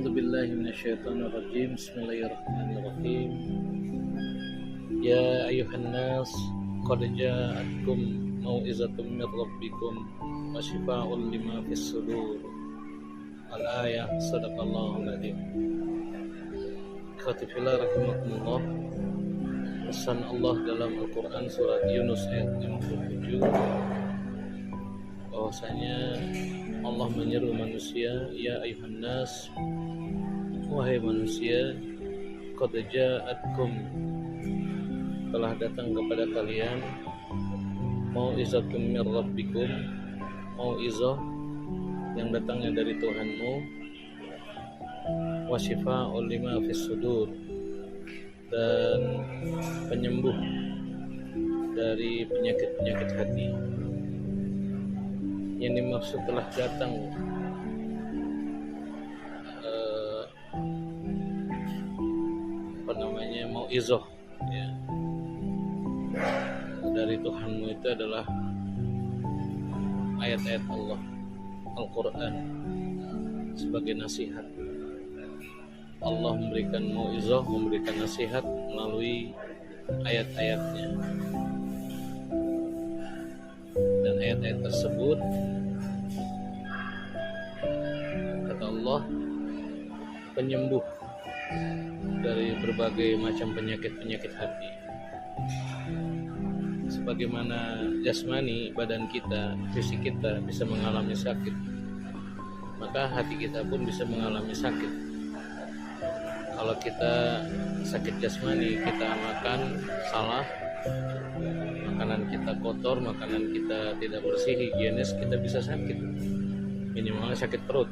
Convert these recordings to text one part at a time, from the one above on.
أعوذ بالله من الشيطان الرجيم. بسم الله الرحمن الرحيم. يا أيها الناس قد جاءتكم موعظة من ربكم وشفاء لما في الصدور. Al-ayah. Sadaqallahul adzim. Ikhwati fillah rahimakumullah. Pesan Allah dalam Al-Quran surat Yunus ayat 57, bahwasanya Allah menyeru manusia, ya ayuhan nas, wahai manusia, qad ja'atkum, telah datang kepada kalian, mau'izatun mir rabbikum, mau'izah yang datangnya dari Tuhanmu, wa syifa'un lima fis sudur, dan penyembuh dari penyakit-penyakit hati. Yang dimaksud telah datang mau'izah ya, dari Tuhanmu itu adalah ayat-ayat Allah, Al-Quran sebagai nasihat. Allah memberikan mau'izah, memberikan nasihat melalui ayat-ayatnya. Dan ayat-ayat tersebut, kata Allah, penyembuh dari berbagai macam penyakit-penyakit hati. Sebagaimana jasmani, badan kita, fisik kita bisa mengalami sakit, maka hati kita pun bisa mengalami sakit. Kalau kita sakit jasmani, kita makan salah, makanan kita kotor, makanan kita tidak bersih, higienis, kita bisa sakit. Minimalnya sakit perut,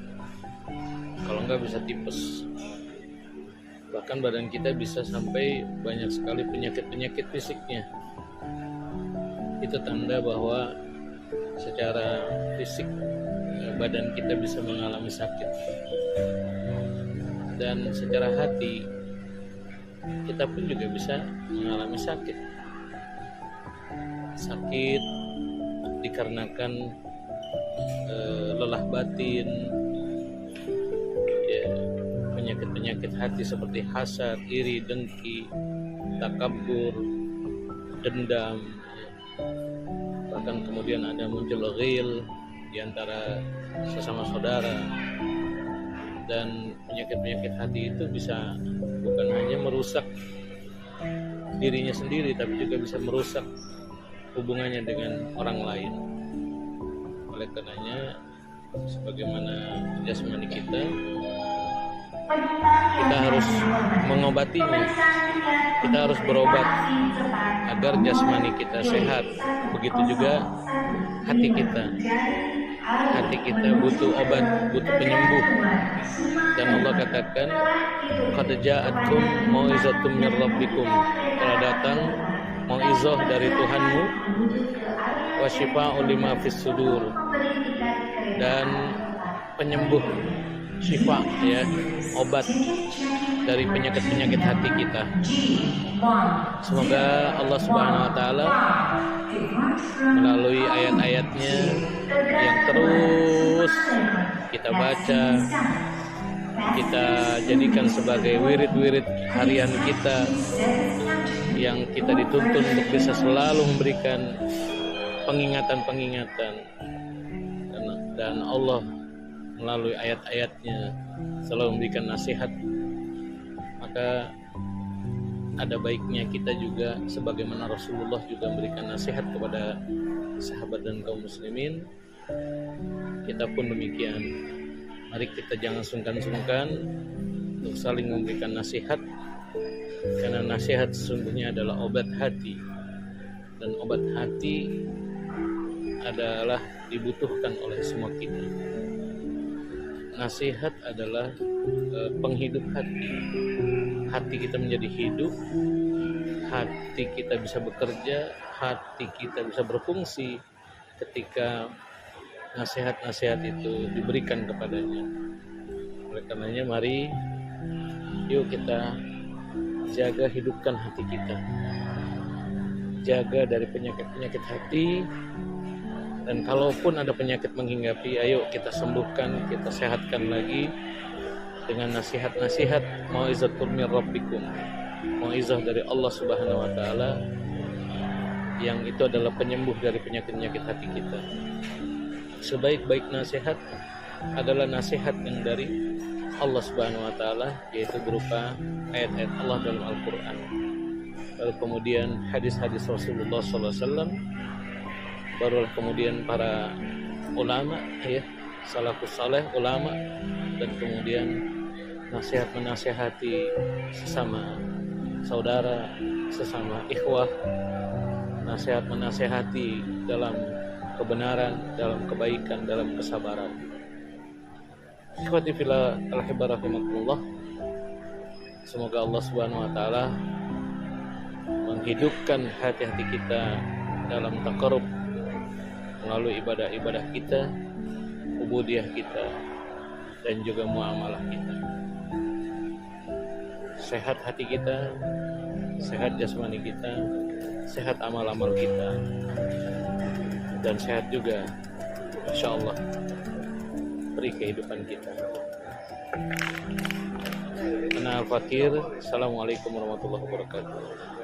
kalau enggak bisa tipes. Bahkan badan kita bisa sampai banyak sekali penyakit-penyakit fisiknya. Itu tanda bahwa secara fisik badan kita bisa mengalami sakit. Dan secara hati kita pun juga bisa mengalami sakit. Sakit dikarenakan lelah batin, ya, penyakit-penyakit hati seperti hasad, iri, dengki, takabur, dendam, bahkan kemudian ada muncul ghil di antara sesama saudara. Dan penyakit-penyakit hati itu bisa bukan hanya merusak dirinya sendiri, tapi juga bisa merusak hubungannya dengan orang lain. Oleh karenanya, sebagaimana jasmani kita harus mengobatinya, kita harus berobat agar jasmani kita sehat. Begitu juga hati kita butuh obat, butuh penyembuh. Dan Allah katakan, qad ja'atkum mau'izatun mir rabbikum, telah datang mau'izah dari Tuhanmu, wa syifa'un lima fis sudur, dan penyembuh, syifa, ya, obat dari penyakit-penyakit hati kita. Semoga Allah Subhanahu wa taala melalui ayat-ayatnya yang terus kita baca, kita jadikan sebagai wirid-wirid harian kita, yang kita dituntun untuk bisa selalu memberikan pengingatan-pengingatan. Dan Allah melalui ayat-ayatnya selalu memberikan nasihat. Maka ada baiknya kita juga, sebagaimana Rasulullah juga memberikan nasihat kepada sahabat dan kaum muslimin, kita pun demikian. Mari kita jangan sungkan-sungkan untuk saling memberikan nasihat, karena nasihat sesungguhnya adalah obat hati, dan obat hati adalah dibutuhkan oleh semua kita. Nasihat adalah penghidup hati. Hati kita menjadi hidup, hati kita bisa bekerja, hati kita bisa berfungsi ketika nasihat-nasihat itu diberikan kepadanya. Oleh karenanya, mari yuk kita jaga, hidupkan hati kita, jaga dari penyakit-penyakit hati. Dan kalaupun ada penyakit menghinggapi, ayo kita sembuhkan, kita sehatkan lagi, dengan nasihat-nasihat mau'izatul min rabbikum, mau'izah dari Allah Subhanahu wa taala, yang itu adalah penyembuh dari penyakit-penyakit hati kita. Sebaik-baik nasihat adalah nasihat yang dari Allah Subhanahu wa taala, yaitu berupa ayat-ayat Allah dalam Al-Qur'an. Lalu kemudian hadis-hadis Rasulullah SAW, barulah kemudian para ulama, ya, salafus saleh, ulama, dan kemudian nasihat menasihati sesama saudara, sesama ikhwah, nasihat menasihati dalam kebenaran, dalam kebaikan, dalam kesabaran. Ikhwati fillah alhamdulillah, semoga Allah Subhanahu wa taala menghidupkan hati-hati kita dalam taqarrub melalui ibadah-ibadah kita, ubudiyah kita, dan juga muamalah kita. Sehat hati kita, sehat jasmani kita, sehat amal-amal kita, dan sehat juga insyaallah beri kehidupan kita. Ana Al-Fakir. Assalamualaikum warahmatullahi wabarakatuh.